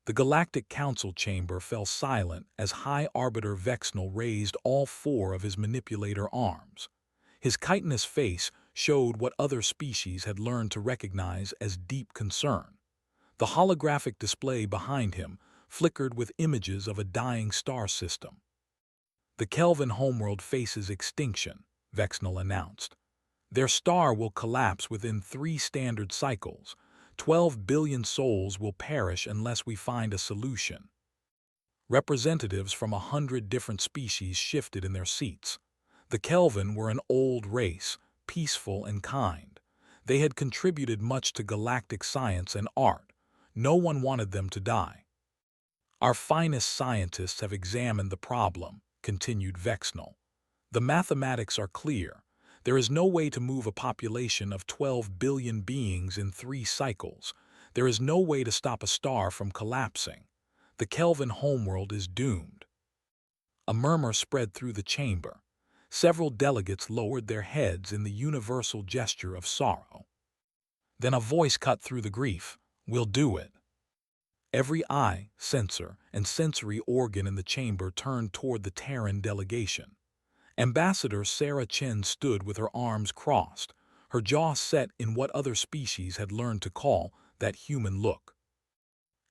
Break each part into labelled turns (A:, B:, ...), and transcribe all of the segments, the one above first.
A: The Galactic Council chamber fell silent as High Arbiter Vexnal raised all four of his manipulator arms. His chitinous face showed what other species had learned to recognize as deep concern. The holographic display behind him flickered with images of a dying star system. "The Kelvin homeworld faces extinction," Vexnal announced. "Their star will collapse within 3 standard cycles. 12 billion souls will perish unless we find a solution." Representatives from 100 different species shifted in their seats. The Kelvin were an old race, peaceful and kind. They had contributed much to galactic science and art. No one wanted them to die. "Our finest scientists have examined the problem," continued Vexnal. "The mathematics are clear. There is no way to move a population of 12 billion beings in 3 cycles. There is no way to stop a star from collapsing. The Kelvin homeworld is doomed." A murmur spread through the chamber. Several delegates lowered their heads in the universal gesture of sorrow. Then a voice cut through the grief. "We'll do it." Every eye, sensor, and sensory organ in the chamber turned toward the Terran delegation. Ambassador Sarah Chen stood with her arms crossed, her jaw set in what other species had learned to call that human look.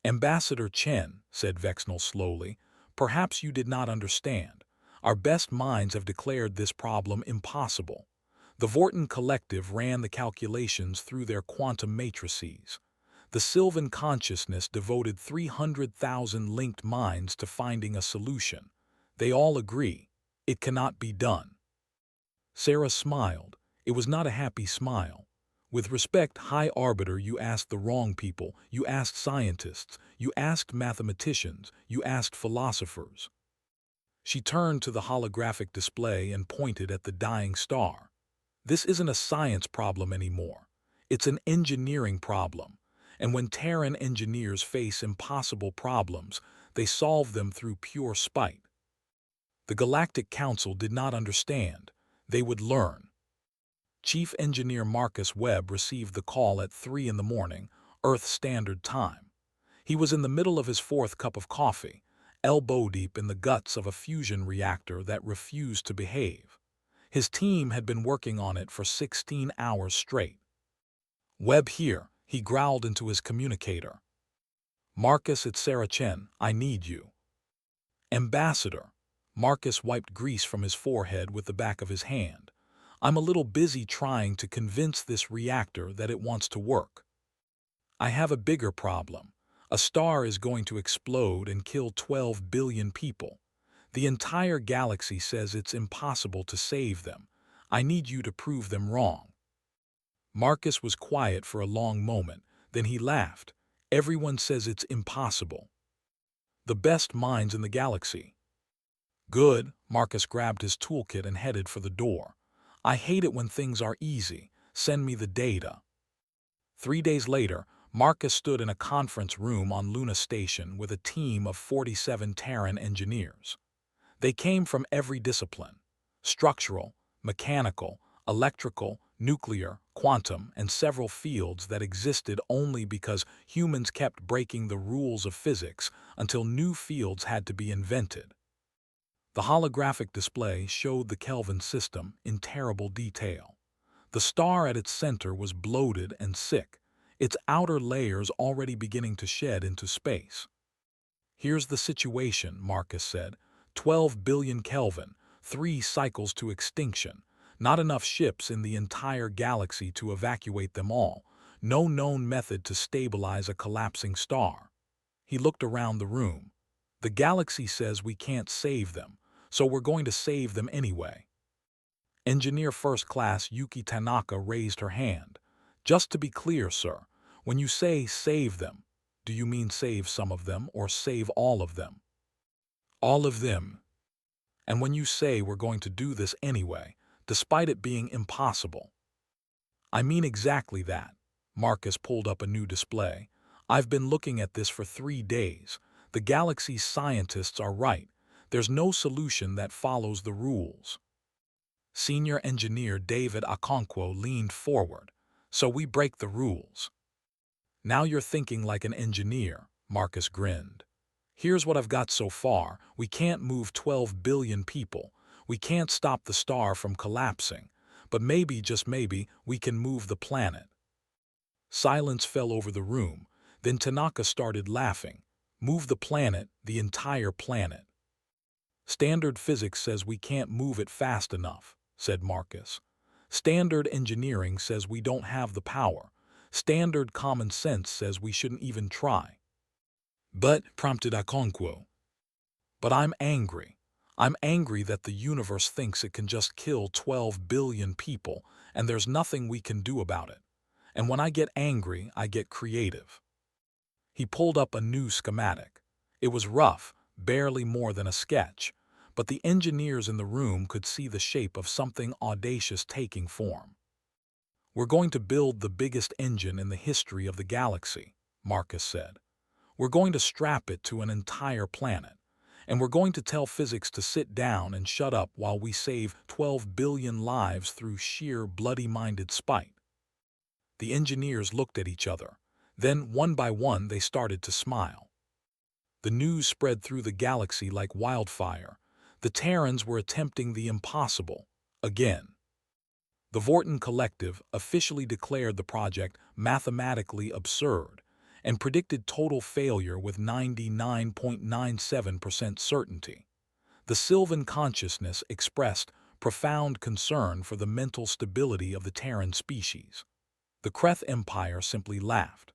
A: "Ambassador Chen," said Vexnal slowly, "perhaps you did not understand. Our best minds have declared this problem impossible. The Vorton Collective ran the calculations through their quantum matrices. The Sylvan consciousness devoted 300,000 linked minds to finding a solution. They all agree. It cannot be done." Sarah smiled. It was not a happy smile. "With respect, High Arbiter, you asked the wrong people. You asked scientists. You asked mathematicians. You asked philosophers." She turned to the holographic display and pointed at the dying star. "This isn't a science problem anymore. It's an engineering problem. And when Terran engineers face impossible problems, they solve them through pure spite." The Galactic Council did not understand. They would learn. Chief Engineer Marcus Webb received the call at 3 in the morning, Earth Standard Time. He was in the middle of his 4th cup of coffee, elbow deep in the guts of a fusion reactor that refused to behave. His team had been working on it for 16 hours straight. "Webb here," he growled into his communicator. "Marcus, it's Sarah Chen. I need you." "Ambassador." Marcus wiped grease from his forehead with the back of his hand. "I'm a little busy trying to convince this reactor that it wants to work. I have a bigger problem. A star is going to explode and kill 12 billion people. The entire galaxy says it's impossible to save them. I need you to prove them wrong." Marcus was quiet for a long moment, then he laughed. "Everyone says it's impossible. The best minds in the galaxy." "Good." Marcus grabbed his toolkit and headed for the door. "I hate it when things are easy. Send me the data." 3 days later, Marcus stood in a conference room on Luna Station with a team of 47 Terran engineers. They came from every discipline: structural, mechanical, electrical, nuclear, quantum, and several fields that existed only because humans kept breaking the rules of physics until new fields had to be invented. The holographic display showed the Kelvin system in terrible detail. The star at its center was bloated and sick, its outer layers already beginning to shed into space. "Here's the situation," Marcus said. 12 billion Kelvin, 3 cycles to extinction, not enough ships in the entire galaxy to evacuate them all, no known method to stabilize a collapsing star." He looked around the room. "The galaxy says we can't save them, so we're going to save them anyway." Engineer First Class Yuki Tanaka raised her hand. "Just to be clear, sir, when you say save them, do you mean save some of them or save all of them?" "All of them." "And when you say we're going to do this anyway, despite it being impossible?" "I mean exactly that." Marcus pulled up a new display. "I've been looking at this for 3 days. The galaxy's scientists are right. There's no solution that follows the rules." Senior Engineer David Okonkwo leaned forward. "So we break the rules." "Now you're thinking like an engineer," Marcus grinned. Here's what I've got so far. We can't move 12 billion people. We can't stop the star from collapsing. But maybe, just maybe, we can move the planet. Silence fell over the room. Then Tanaka started laughing. Move the planet, the entire planet. Standard physics says we can't move it fast enough, said Marcus. Standard engineering says we don't have the power. Standard common sense says we shouldn't even try. But, prompted Okonkwo. But I'm angry. I'm angry that the universe thinks it can just kill 12 billion people, and there's nothing we can do about it. And when I get angry, I get creative. He pulled up a new schematic. It was rough, barely more than a sketch, but the engineers in the room could see the shape of something audacious taking form. We're going to build the biggest engine in the history of the galaxy, Marcus said. We're going to strap it to an entire planet, and we're going to tell physics to sit down and shut up while we save 12 billion lives through sheer bloody-minded spite. The engineers looked at each other. Then, one by one, they started to smile. The news spread through the galaxy like wildfire. The Terrans were attempting the impossible, again. The Vorton Collective officially declared the project mathematically absurd and predicted total failure with 99.97% certainty. The Sylvan consciousness expressed profound concern for the mental stability of the Terran species. The Kreth Empire simply laughed.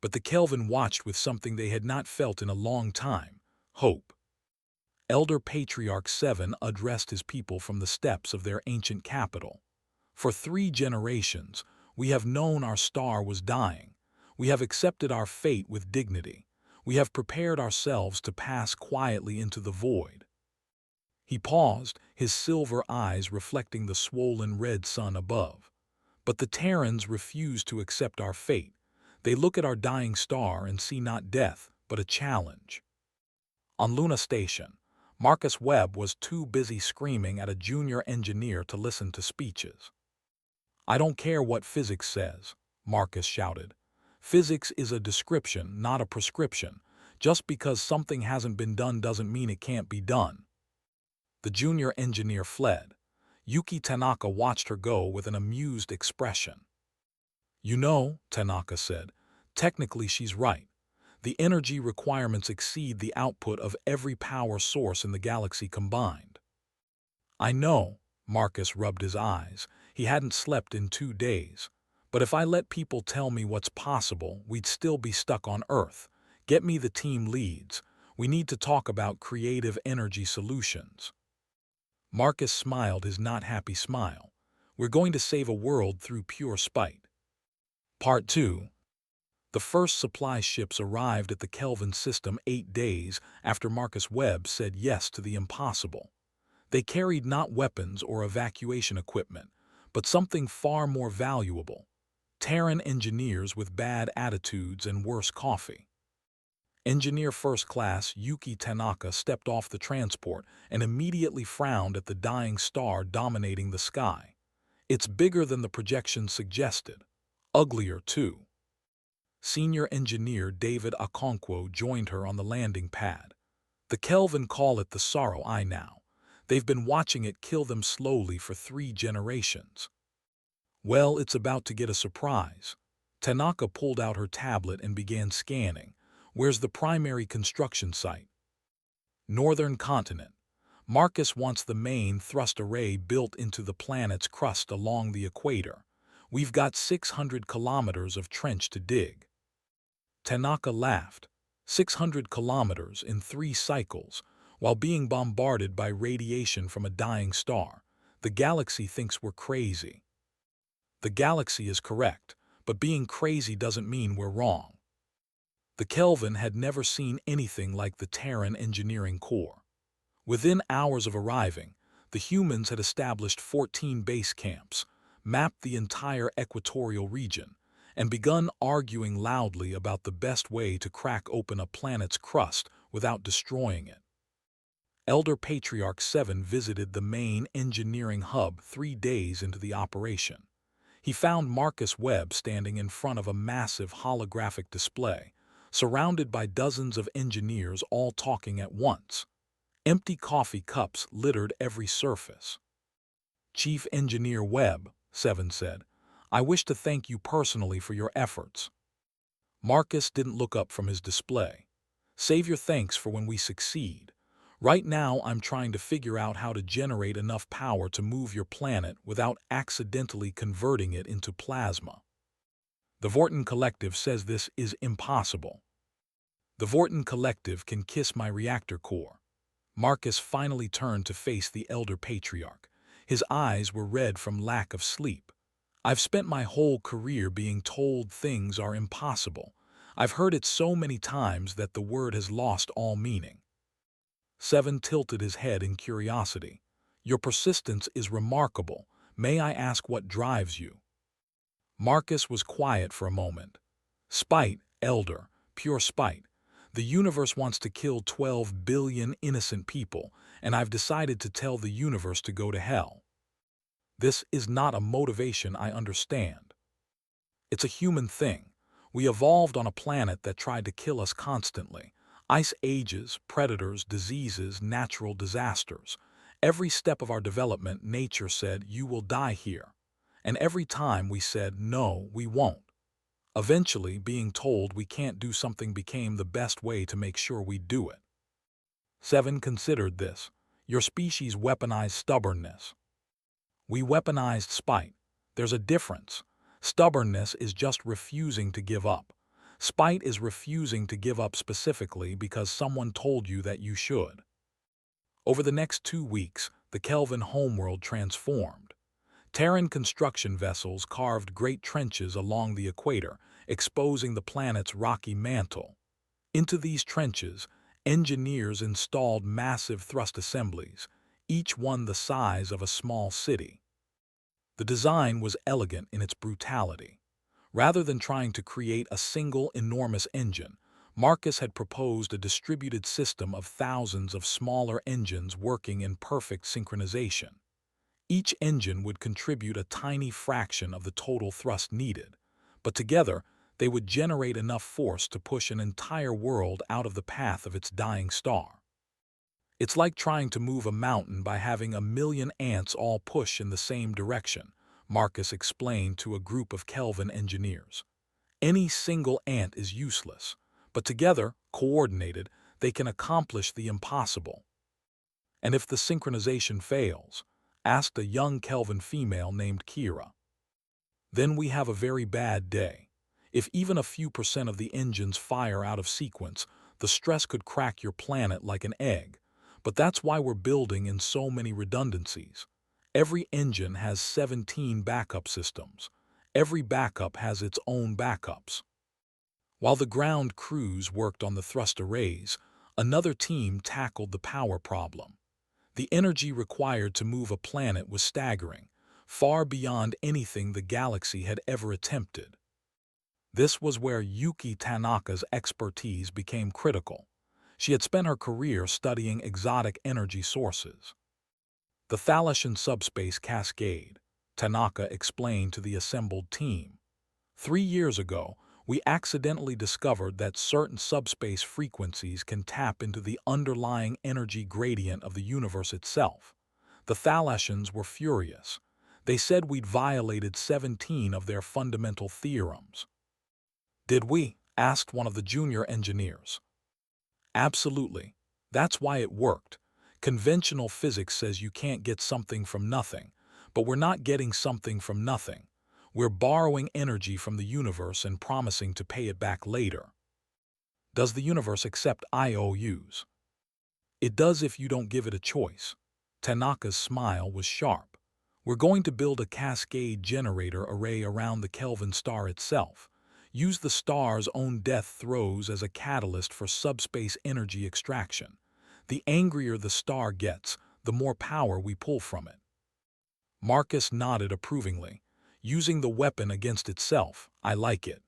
A: But the Kelvin watched with something they had not felt in a long time: hope. Elder Patriarch 7 addressed his people from the steps of their ancient capital. For 3 generations, we have known our star was dying. We have accepted our fate with dignity. We have prepared ourselves to pass quietly into the void. He paused, his silver eyes reflecting the swollen red sun above. But the Terrans refuse to accept our fate. They look at our dying star and see not death, but a challenge. On Luna Station, Marcus Webb was too busy screaming at a junior engineer to listen to speeches. I don't care what physics says, Marcus shouted. Physics is a description, not a prescription. Just because something hasn't been done doesn't mean it can't be done. The junior engineer fled. Yuki Tanaka watched her go with an amused expression. You know, Tanaka said, technically she's right. The energy requirements exceed the output of every power source in the galaxy combined. I know, Marcus rubbed his eyes. He hadn't slept in 2 days. But if I let people tell me what's possible, we'd still be stuck on Earth. Get me the team leads. We need to talk about creative energy solutions. Marcus smiled his not happy smile. We're going to save a world through pure spite. Part 2. The first supply ships arrived at the Kelvin system 8 days after Marcus Webb said yes to the impossible. They carried not weapons or evacuation equipment, but something far more valuable: Terran engineers with bad attitudes and worse coffee. Engineer First Class Yuki Tanaka stepped off the transport and immediately frowned at the dying star dominating the sky. It's bigger than the projections suggested. Uglier, too. Senior Engineer David Okonkwo joined her on the landing pad. The Kelvin call it the Sorrow Eye now. They've been watching it kill them slowly for 3 generations. Well, it's about to get a surprise. Tanaka pulled out her tablet and began scanning. Where's the primary construction site? Northern continent. Marcus wants the main thrust array built into the planet's crust along the equator. We've got 600 kilometers of trench to dig. Tanaka laughed. 600 kilometers in 3 cycles, while being bombarded by radiation from a dying star. The galaxy thinks we're crazy. The galaxy is correct, but being crazy doesn't mean we're wrong. The Kelvin had never seen anything like the Terran engineering corps. Within hours of arriving, the humans had established 14 base camps, mapped the entire equatorial region, and begun arguing loudly about the best way to crack open a planet's crust without destroying it. Elder Patriarch 7 visited the main engineering hub 3 days into the operation. He found Marcus Webb standing in front of a massive holographic display, surrounded by dozens of engineers all talking at once. Empty coffee cups littered every surface. "Chief Engineer Webb," Seven said, "I wish to thank you personally for your efforts." Marcus didn't look up from his display. "Save your thanks for when we succeed. Right now I'm trying to figure out how to generate enough power to move your planet without accidentally converting it into plasma. The Vorton Collective says this is impossible. The Vorton Collective can kiss my reactor core." Marcus finally turned to face the elder patriarch. His eyes were red from lack of sleep. "I've spent my whole career being told things are impossible. I've heard it so many times that the word has lost all meaning." Seven tilted his head in curiosity. "Your persistence is remarkable. May I ask what drives you?" Marcus was quiet for a moment. "Spite, Elder, pure spite. The universe wants to kill 12 billion innocent people, and I've decided to tell the universe to go to hell. This is not a motivation I understand. It's a human thing. We evolved on a planet that tried to kill us constantly. Ice ages, predators, diseases, natural disasters. Every step of our development, nature said, 'You will die here.' And every time we said, 'No, we won't.' Eventually, being told we can't do something became the best way to make sure we do it." Seven considered this. "Your species weaponized stubbornness. We weaponized spite. There's a difference. Stubbornness is just refusing to give up. Spite is refusing to give up specifically because someone told you that you should." Over the next 2 weeks, the Kelvin homeworld transformed. Terran construction vessels carved great trenches along the equator, exposing the planet's rocky mantle. Into these trenches, engineers installed massive thrust assemblies, each one the size of a small city. The design was elegant in its brutality. Rather than trying to create a single enormous engine, Marcus had proposed a distributed system of thousands of smaller engines working in perfect synchronization. Each engine would contribute a tiny fraction of the total thrust needed, but together they would generate enough force to push an entire world out of the path of its dying star. "It's like trying to move a mountain by having a million ants all push in the same direction," Marcus explained to a group of Kelvin engineers. "Any single ant is useless, but together, coordinated, they can accomplish the impossible." "And if the synchronization fails?" asked a young Kelvin female named Kira. "Then we have a very bad day. If even a few % of the engines fire out of sequence, the stress could crack your planet like an egg. But that's why we're building in so many redundancies. Every engine has 17 backup systems. Every backup has its own backups." While the ground crews worked on the thrust arrays, another team tackled the power problem. The energy required to move a planet was staggering, far beyond anything the galaxy had ever attempted. This was where Yuki Tanaka's expertise became critical. She had spent her career studying exotic energy sources. "The Thalassian subspace cascade," Tanaka explained to the assembled team. 3 years ago, we accidentally discovered that certain subspace frequencies can tap into the underlying energy gradient of the universe itself. The Thalassians were furious. They said we'd violated 17 of their fundamental theorems. "Did we?" asked one of the junior engineers. "Absolutely. That's why it worked. Conventional physics says you can't get something from nothing, but we're not getting something from nothing. We're borrowing energy from the universe and promising to pay it back later." "Does the universe accept IOUs?" "It does if you don't give it a choice." Tanaka's smile was sharp. "We're going to build a cascade generator array around the Kelvin star itself. Use the star's own death throes as a catalyst for subspace energy extraction. The angrier the star gets, the more power we pull from it." Marcus nodded approvingly. "Using the weapon against itself, I like it."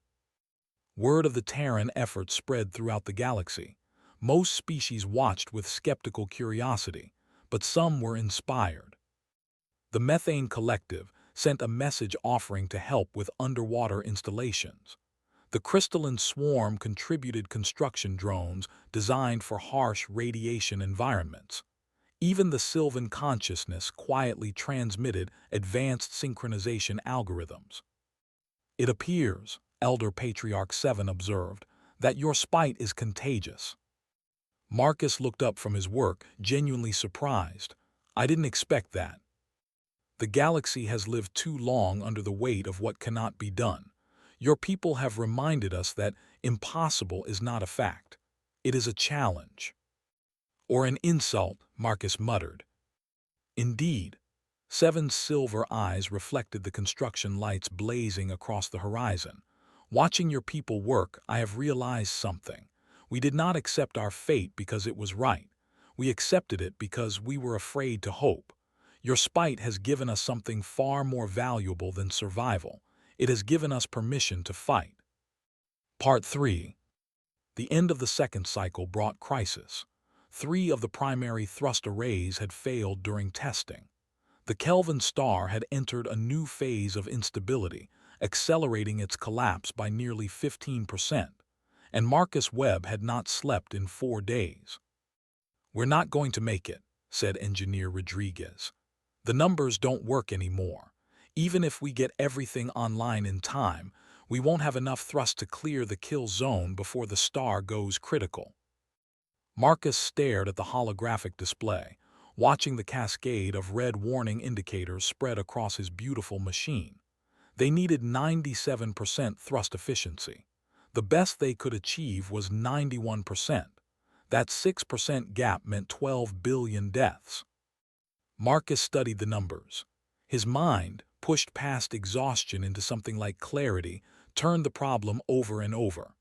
A: Word of the Terran effort spread throughout the galaxy. Most species watched with skeptical curiosity, but some were inspired. The Methane Collective sent a message offering to help with underwater installations. The crystalline swarm contributed construction drones designed for harsh radiation environments. Even the Sylvan consciousness quietly transmitted advanced synchronization algorithms. It appears, Elder Patriarch 7 observed, that your spite is contagious. Marcus looked up from his work, genuinely surprised. I didn't expect that. The galaxy has lived too long under the weight of what cannot be done. Your people have reminded us that impossible is not a fact. It is a challenge. Or an insult, Marcus muttered. Indeed. Seven's silver eyes reflected the construction lights blazing across the horizon. Watching your people work, I have realized something. We did not accept our fate because it was right. We accepted it because we were afraid to hope. Your spite has given us something far more valuable than survival. It has given us permission to fight. Part 3. The end of the second cycle brought crisis. 3 of the primary thrust arrays had failed during testing. The Kelvin star had entered a new phase of instability, accelerating its collapse by nearly 15%, and Marcus Webb had not slept in 4 days. "We're not going to make it," said Engineer Rodriguez. "The numbers don't work anymore. Even if we get everything online in time, we won't have enough thrust to clear the kill zone before the star goes critical." Marcus stared at the holographic display, watching the cascade of red warning indicators spread across his beautiful machine. They needed 97% thrust efficiency. The best they could achieve was 91%. That 6% gap meant 12 billion deaths. Marcus studied the numbers. His mind, pushed past exhaustion into something like clarity, turned the problem over and over.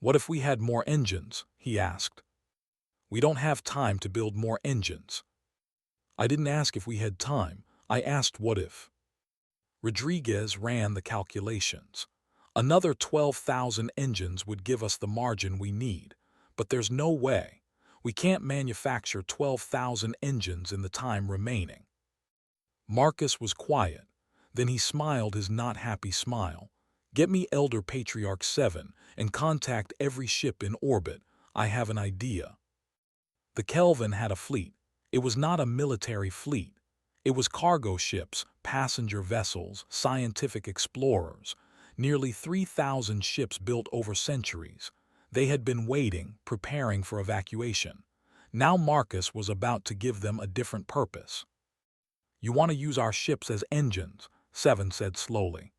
A: "What if we had more engines?" he asked. "We don't have time to build more engines." "I didn't ask if we had time. I asked what if." Rodriguez ran the calculations. Another 12,000 engines would give us the margin we need, but there's no way. We can't manufacture 12,000 engines in the time remaining. Marcus was quiet. Then he smiled his not happy smile. "Get me Elder Patriarch 7 and contact every ship in orbit. I have an idea." The Kelvin had a fleet. It was not a military fleet. It was cargo ships, passenger vessels, scientific explorers, nearly 3,000 ships built over centuries. They had been waiting, preparing for evacuation. Now Marcus was about to give them a different purpose. "You want to use our ships as engines," Seven said slowly.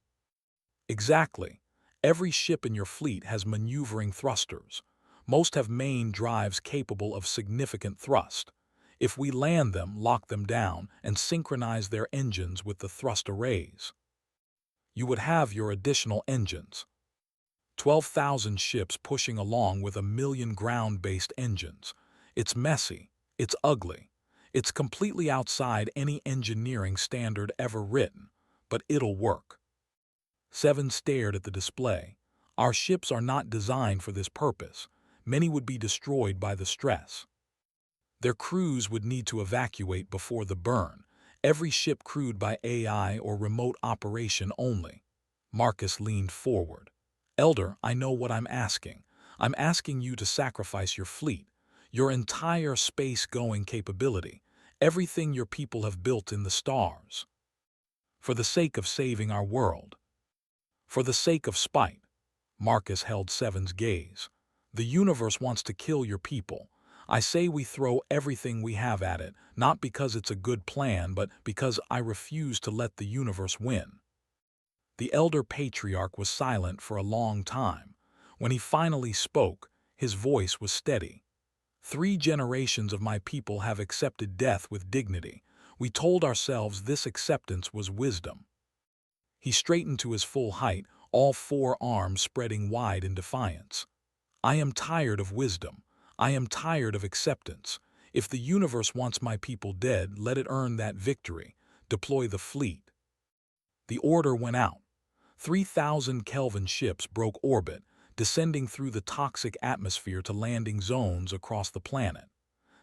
A: "Exactly. Every ship in your fleet has maneuvering thrusters. Most have main drives capable of significant thrust. If we land them, lock them down, and synchronize their engines with the thrust arrays, you would have your additional engines. 12,000 ships pushing along with 1,000,000 ground-based engines. It's messy. It's ugly. It's completely outside any engineering standard ever written, but it'll work." Seven stared at the display. "Our ships are not designed for this purpose. Many would be destroyed by the stress. Their crews would need to evacuate before the burn. Every ship crewed by AI or remote operation only." Marcus leaned forward. "Elder, I know what I'm asking. I'm asking you to sacrifice your fleet, your entire space-going capability, everything your people have built in the stars. For the sake of saving our world. For the sake of spite." Marcus held Seven's gaze. "The universe wants to kill your people. I say we throw everything we have at it, not because it's a good plan, but because I refuse to let the universe win." The elder patriarch was silent for a long time. When he finally spoke, his voice was steady. "3 generations of my people have accepted death with dignity. We told ourselves this acceptance was wisdom." He straightened to his full height, all 4 arms spreading wide in defiance. "I am tired of wisdom. I am tired of acceptance. If the universe wants my people dead, let it earn that victory. Deploy the fleet." The order went out. 3,000 Kelvin ships broke orbit, descending through the toxic atmosphere to landing zones across the planet.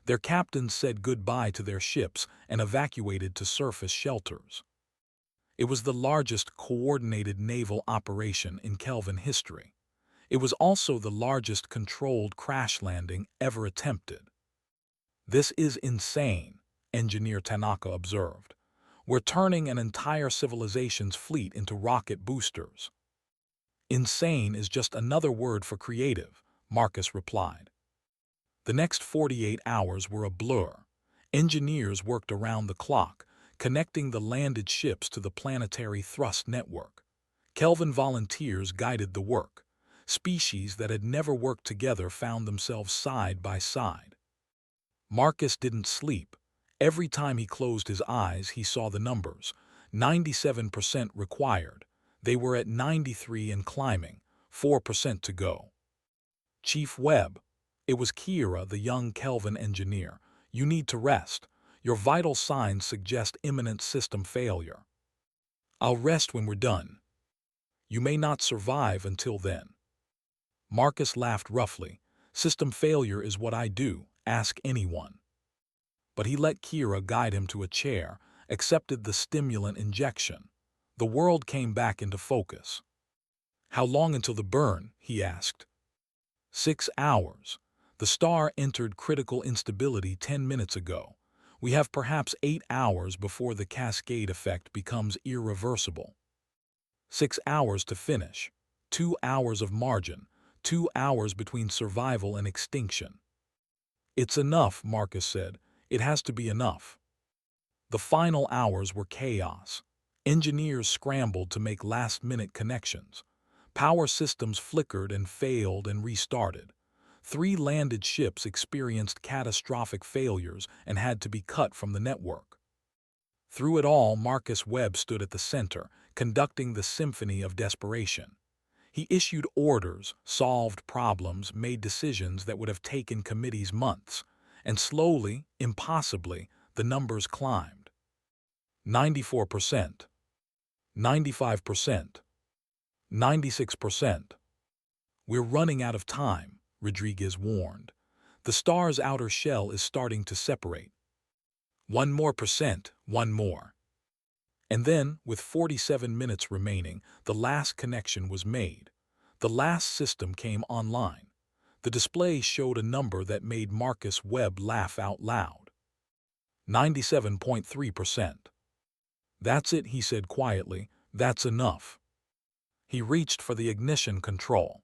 A: Their captains said goodbye to their ships and evacuated to surface shelters. It was the largest coordinated naval operation in Kelvin history. It was also the largest controlled crash landing ever attempted. "This is insane," engineer Tanaka observed. "We're turning an entire civilization's fleet into rocket boosters." "Insane is just another word for creative," Marcus replied. The next 48 hours were a blur. Engineers worked around the clock, connecting the landed ships to the planetary thrust network. Kelvin volunteers guided the work. Species that had never worked together found themselves side by side. Marcus didn't sleep. Every time he closed his eyes, he saw the numbers. 97% required. They were at 93 and climbing, 4% to go. "Chief Webb," it was Kira, the young Kelvin engineer, "you need to rest. Your vital signs suggest imminent system failure." "I'll rest when we're done." "You may not survive until then." Marcus laughed roughly. "System failure is what I do. Ask anyone." But he let Kira guide him to a chair, accepted the stimulant injection. The world came back into focus. "How long until the burn?" he asked. 6 hours. The star entered critical instability 10 minutes ago. We have perhaps 8 hours before the cascade effect becomes irreversible. 6 hours to finish. 2 hours of margin. 2 hours between survival and extinction. "It's enough," Marcus said. "It has to be enough." The final hours were chaos. Engineers scrambled to make last-minute connections. Power systems flickered and failed and restarted. 3 landed ships experienced catastrophic failures and had to be cut from the network. Through it all, Marcus Webb stood at the center, conducting the symphony of desperation. He issued orders, solved problems, made decisions that would have taken committees months, and slowly, impossibly, the numbers climbed. 94%. 95%. 96%. "We're running out of time," Rodriguez warned. "The star's outer shell is starting to separate." "One more percent, one more." And then, with 47 minutes remaining, the last connection was made. The last system came online. The display showed a number that made Marcus Webb laugh out loud. 97.3%. "That's it," he said quietly. "That's enough." He reached for the ignition control.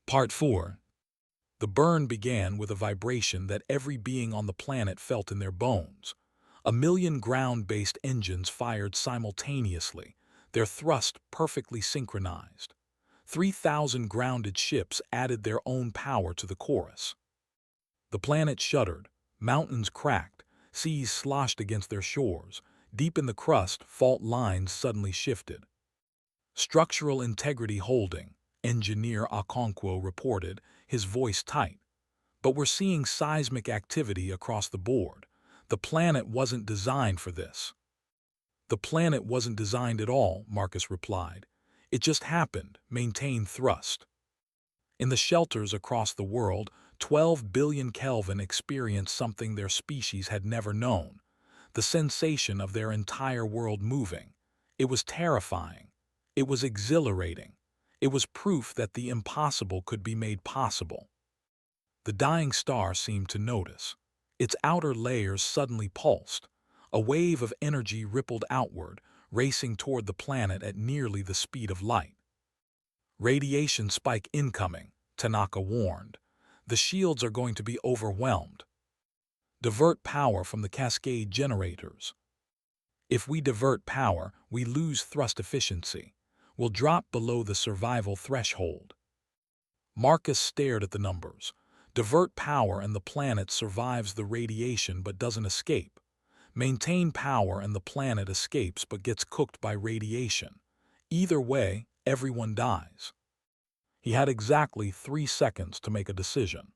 A: Part 4. The burn began with a vibration that every being on the planet felt in their bones. 1,000,000 ground-based engines fired simultaneously, their thrust perfectly synchronized. 3,000 grounded ships added their own power to the chorus. The planet shuddered, mountains cracked, seas sloshed against their shores. Deep in the crust, fault lines suddenly shifted. "Structural integrity holding," engineer Okonkwo reported, his voice tight. "But we're seeing seismic activity across the board. The planet wasn't designed for this." "The planet wasn't designed at all," Marcus replied. "It just happened. Maintain thrust." In the shelters across the world, 12 billion Kelvin experienced something their species had never known. The sensation of their entire world moving. It was terrifying. It was exhilarating. It was proof that the impossible could be made possible. The dying star seemed to notice. Its outer layers suddenly pulsed. A wave of energy rippled outward, racing toward the planet at nearly the speed of light. "Radiation spike incoming," Tanaka warned. "The shields are going to be overwhelmed. Divert power from the cascade generators." "If we divert power, we lose thrust efficiency. We'll drop below the survival threshold." Marcus stared at the numbers. Divert power and the planet survives the radiation but doesn't escape. Maintain power and the planet escapes but gets cooked by radiation. Either way, everyone dies. He had exactly 3 seconds to make a decision.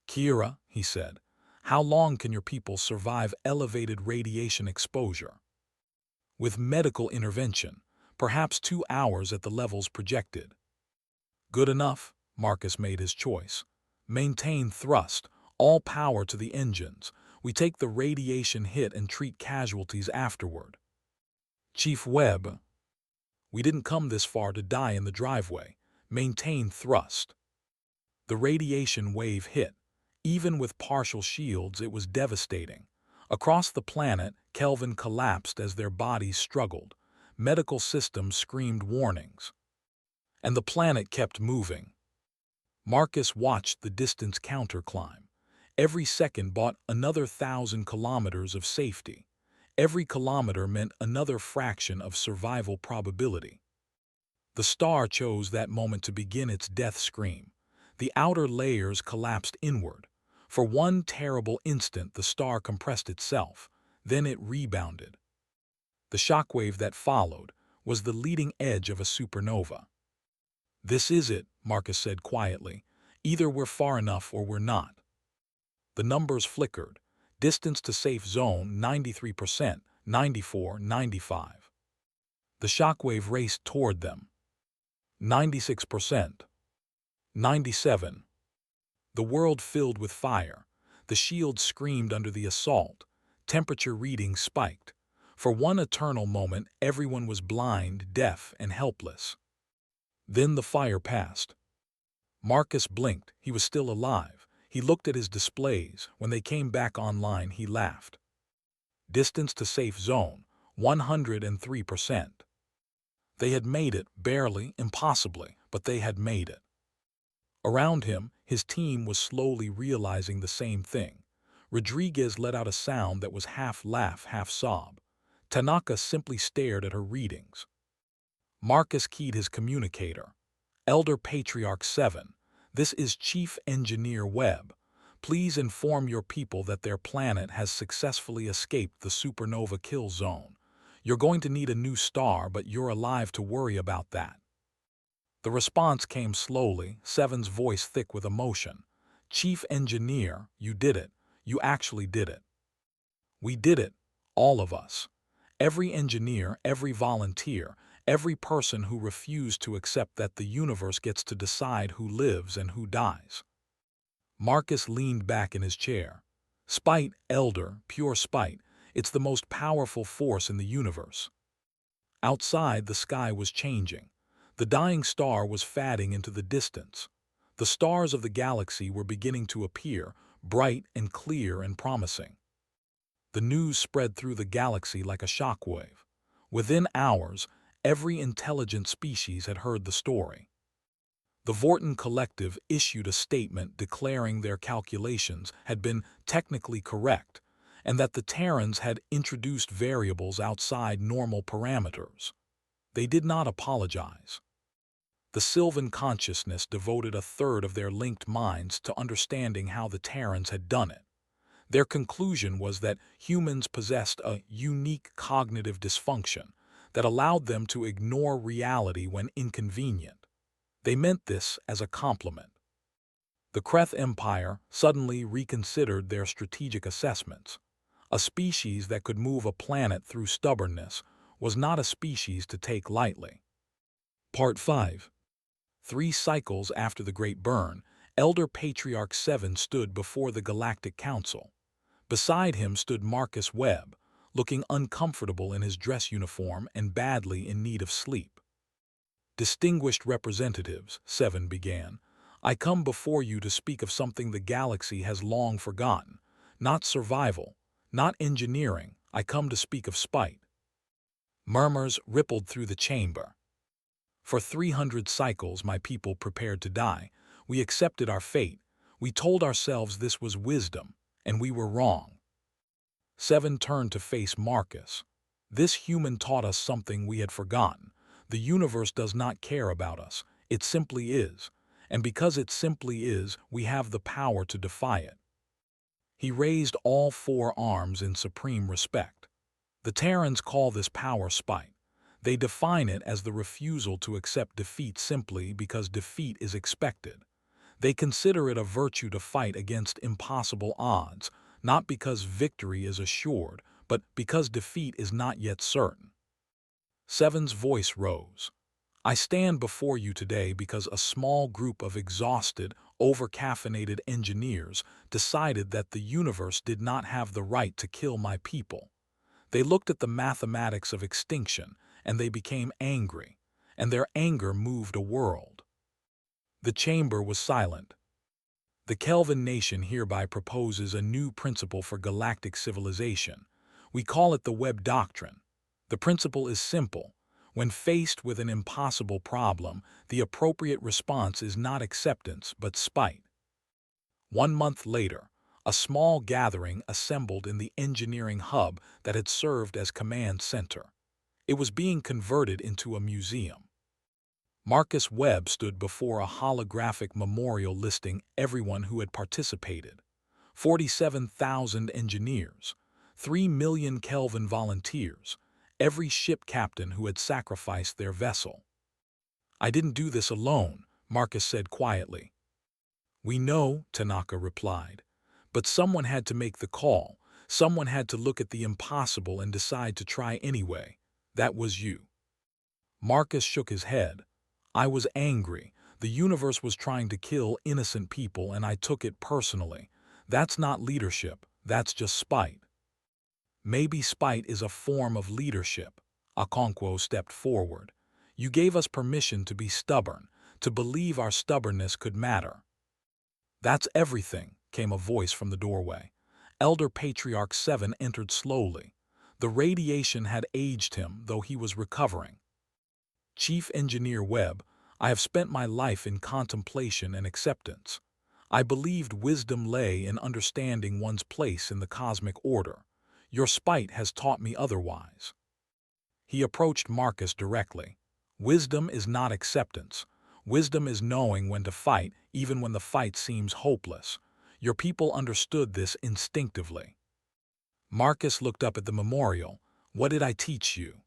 A: "Kira," he said, "how long can your people survive elevated radiation exposure?" "With medical intervention, perhaps 2 hours at the levels projected." "Good enough," Marcus made his choice. "Maintain thrust, all power to the engines. We take the radiation hit and treat casualties afterward." "Chief Webb." "We didn't come this far to die in the driveway. Maintain thrust. The radiation wave hit. Even with partial shields, it was devastating. Across the planet, Kelvin collapsed as their bodies struggled. Medical systems screamed warnings. And the planet kept moving. Marcus watched the distance counterclimb. Every second brought another 1,000 kilometers of safety. Every kilometer meant another fraction of survival probability. The star chose that moment to begin its death scream. The outer layers collapsed inward. For one terrible instant, the star compressed itself. Then it rebounded. The shockwave that followed was the leading edge of a supernova. "This is it," Marcus said quietly. "Either we're far enough or we're not." The numbers flickered. Distance to safe zone 93%, 94, 95. The shockwave raced toward them. 96%. 97. The world filled with fire. The shields screamed under the assault. Temperature readings spiked. For one eternal moment, everyone was blind, deaf, and helpless. Then the fire passed. Marcus blinked. He was still alive. He looked at his displays. When they came back online, he laughed. Distance to safe zone, 103%. They had made it, barely, impossibly, but they had made it. Around him, his team was slowly realizing the same thing. Rodriguez let out a sound that was half laugh, half sob. Tanaka simply stared at her readings. Marcus keyed his communicator. "Elder Patriarch 7, this is Chief Engineer Webb. Please inform your people that their planet has successfully escaped the supernova kill zone. You're going to need a new star, but you're alive to worry about that." The response came slowly, Seven's voice thick with emotion. "Chief Engineer, you did it. You actually did it. We did it, all of us. Every engineer, every volunteer, every person who refused to accept that the universe gets to decide who lives and who dies." Marcus leaned back in his chair. "Spite, Elder, pure spite. It's the most powerful force in the universe." Outside, the sky was changing. The dying star was fading into the distance. The stars of the galaxy were beginning to appear, bright and clear and promising. The news spread through the galaxy like a shockwave. Within hours, every intelligent species had heard the story. The Vorton Collective issued a statement declaring their calculations had been technically correct and that the Terrans had introduced variables outside normal parameters. They did not apologize. The Sylvan consciousness devoted a third of their linked minds to understanding how the Terrans had done it. Their conclusion was that humans possessed a unique cognitive dysfunction that allowed them to ignore reality when inconvenient. They meant this as a compliment. The Kreth Empire suddenly reconsidered their strategic assessments. A species that could move a planet through stubbornness was not a species to take lightly. Part 5. 3 cycles after the Great Burn, Elder Patriarch 7 stood before the Galactic Council. Beside him stood Marcus Webb, looking uncomfortable in his dress uniform and badly in need of sleep. "Distinguished representatives," 7 began, "I come before you to speak of something the galaxy has long forgotten. Not survival, not engineering. I come to speak of spite." Murmurs rippled through the chamber. "For 300 cycles my people prepared to die. We accepted our fate. We told ourselves this was wisdom, and we were wrong." 7 turned to face Marcus. "This human taught us something we had forgotten. The universe does not care about us. It simply is. And because it simply is, we have the power to defy it." He raised all 4 arms in supreme respect. The Terrans call this power spite. They define it as the refusal to accept defeat simply because defeat is expected. They consider it a virtue to fight against impossible odds, not because victory is assured, but because defeat is not yet certain. 7's voice rose. "I stand before you today because a small group of exhausted, over-caffeinated engineers decided that the universe did not have the right to kill my people. They looked at the mathematics of extinction, and they became angry, and their anger moved a world. The chamber was silent. The Kelvin Nation hereby proposes a new principle for galactic civilization. We call it the Web Doctrine. The principle is simple. When faced with an impossible problem, the appropriate response is not acceptance but spite. 1 month later, a small gathering assembled in the engineering hub that had served as command center. It was being converted into a museum. Marcus Webb stood before a holographic memorial listing everyone who had participated. 47,000 engineers, 3 million Kelvin volunteers, every ship captain who had sacrificed their vessel. "I didn't do this alone," Marcus said quietly. "We know," Tanaka replied. "But someone had to make the call. Someone had to look at the impossible and decide to try anyway. That was you." Marcus shook his head. "I was angry. The universe was trying to kill innocent people and I took it personally. That's not leadership, that's just spite." "Maybe spite is a form of leadership." Okonkwo stepped forward. "You gave us permission to be stubborn, to believe our stubbornness could matter." "That's everything," came a voice from the doorway. Elder Patriarch 7 entered slowly. The radiation had aged him, though he was recovering. "Chief Engineer Webb, I have spent my life in contemplation and acceptance. I believed wisdom lay in understanding one's place in the cosmic order. Your spite has taught me otherwise." He approached Marcus directly. "Wisdom is not acceptance. Wisdom is knowing when to fight, even when the fight seems hopeless. Your people understood this instinctively." Marcus looked up at the memorial. "What did I teach you?"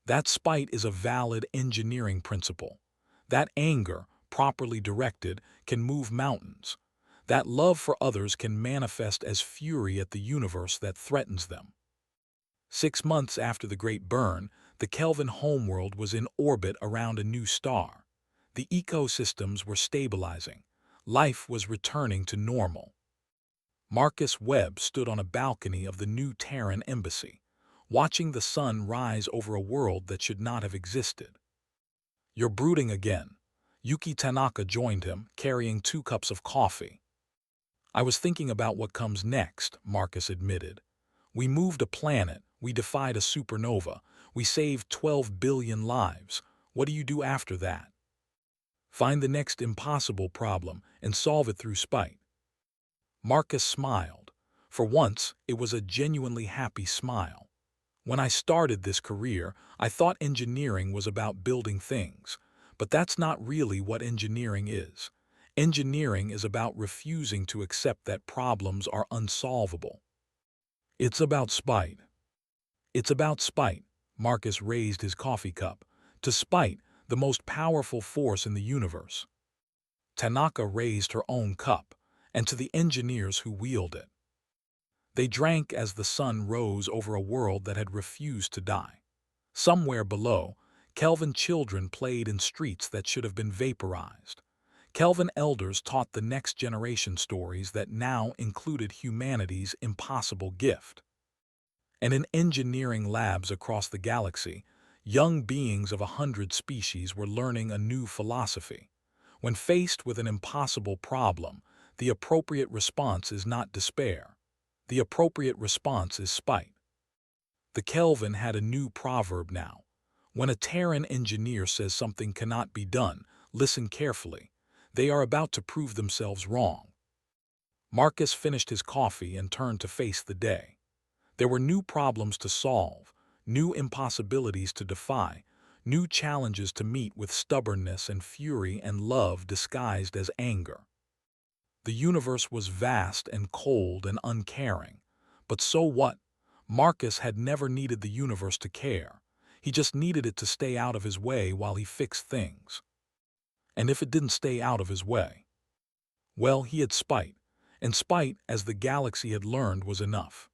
A: "That spite is a valid engineering principle. That anger, properly directed, can move mountains. That love for others can manifest as fury at the universe that threatens them." 6 months after the Great Burn, the Kelvin homeworld was in orbit around a new star. The ecosystems were stabilizing. Life was returning to normal. Marcus Webb stood on a balcony of the new Terran embassy, watching the sun rise over a world that should not have existed. "You're brooding again." Yuki Tanaka joined him, carrying 2 cups of coffee. "I was thinking about what comes next," Marcus admitted. "We moved a planet, we defied a supernova, we saved 12 billion lives. What do you do after that? Find the next impossible problem and solve it through spite." Marcus smiled. For once, it was a genuinely happy smile. "When I started this career, I thought engineering was about building things. But that's not really what engineering is. Engineering is about refusing to accept that problems are unsolvable. It's about spite." "It's about spite." Marcus raised his coffee cup. "To spite the most powerful force in the universe." Tanaka raised her own cup, and to the engineers who wield it. They drank as the sun rose over a world that had refused to die. Somewhere below, Kelvin children played in streets that should have been vaporized. Kelvin elders taught the next generation stories that now included humanity's impossible gift. And in engineering labs across the galaxy, young beings of 100 species were learning a new philosophy. When faced with an impossible problem, the appropriate response is not despair. The appropriate response is spite. The Kelvin had a new proverb now. When a Terran engineer says something cannot be done, listen carefully. They are about to prove themselves wrong. Marcus finished his coffee and turned to face the day. There were new problems to solve, new impossibilities to defy, new challenges to meet with stubbornness and fury and love disguised as anger. The universe was vast and cold and uncaring. But so what? Marcus had never needed the universe to care. He just needed it to stay out of his way while he fixed things. And if it didn't stay out of his way? Well, he had spite, and spite, as the galaxy had learned, was enough.